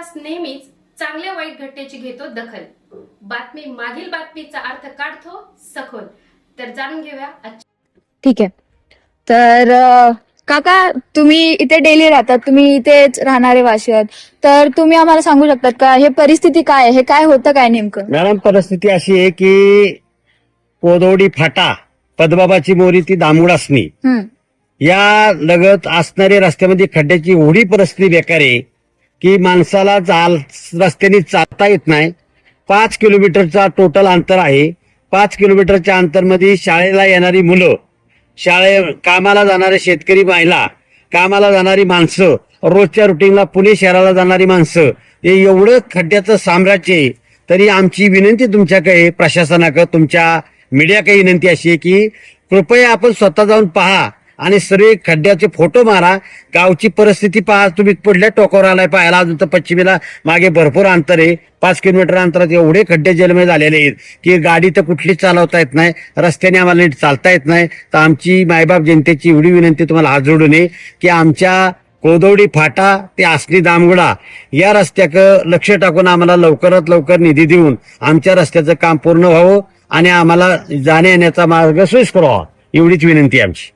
विकास नेहमीच चांगल्या वाईट घटनेची घेतो दखल. बातमी मागील बातमीचा अर्थ काढतो सखोल. तर जाणून घेऊया ठीक आहे. तर काका, तुम्ही इथे डेली राहतात, तुम्ही इथेच राहणारे वासी आहात, तर तुम्ही आम्हाला सांगू शकतात का हे परिस्थिती काय आहे, हे काय होतं काय नेमकं? मॅडम, परिस्थिती अशी आहे की कोदवडी फाटा, पद्माबाची मोरी ती दामुडासनी या लगत असणाऱ्या रस्त्यामध्ये खड्ड्याची एवढी परिस्थिती बेकार आहे की माणसाला रस्त्याने चालता येत नाही. 5 किलोमीटरचा टोटल अंतर आहे. 5 किलोमीटरच्या अंतरमध्ये शाळेला येणारी मुलं, कामाला जाणारे शेतकरी महिला, कामाला जाणारी माणसं, रोजच्या रुटीनला पुणे शहराला जाणारी माणसं, हे एवढं खड्ड्याचं साम्राज्य आहे. तरी आमची विनंती तुमच्याकडे, प्रशासनाकडे, तुमच्या मीडियाकडे विनंती अशी आहे की कृपया आपण स्वतः जाऊन पहा आणि सर्व खड्ड्याचे फोटो मारा. गावची परिस्थिती पहा. तुम्ही पुढल्या टोकावर आलाय पाहायला, अजून तर पश्चिमेला मागे भरपूर अंतर आहे. 5 किलोमीटर अंतरात एवढे खड्डे जलमय झालेले आहेत की गाडी तर कुठलीच चालवता येत नाही, रस्त्याने आम्हाला नीट चालता येत नाही. तर आमची मायबाप जनतेची एवढी विनंती तुम्हाला हात जोडून आहे की आमच्या कोदवडी फाटा ते आसनी दामगुडा या रस्त्याकडे लक्ष टाकून आम्हाला लवकरात लवकर निधी देऊन आमच्या रस्त्याचं काम पूर्ण व्हावं आणि आम्हाला जाण्या येण्याचा मार्ग सोयीस्कर व्हावा, एवढीच विनंती आमची.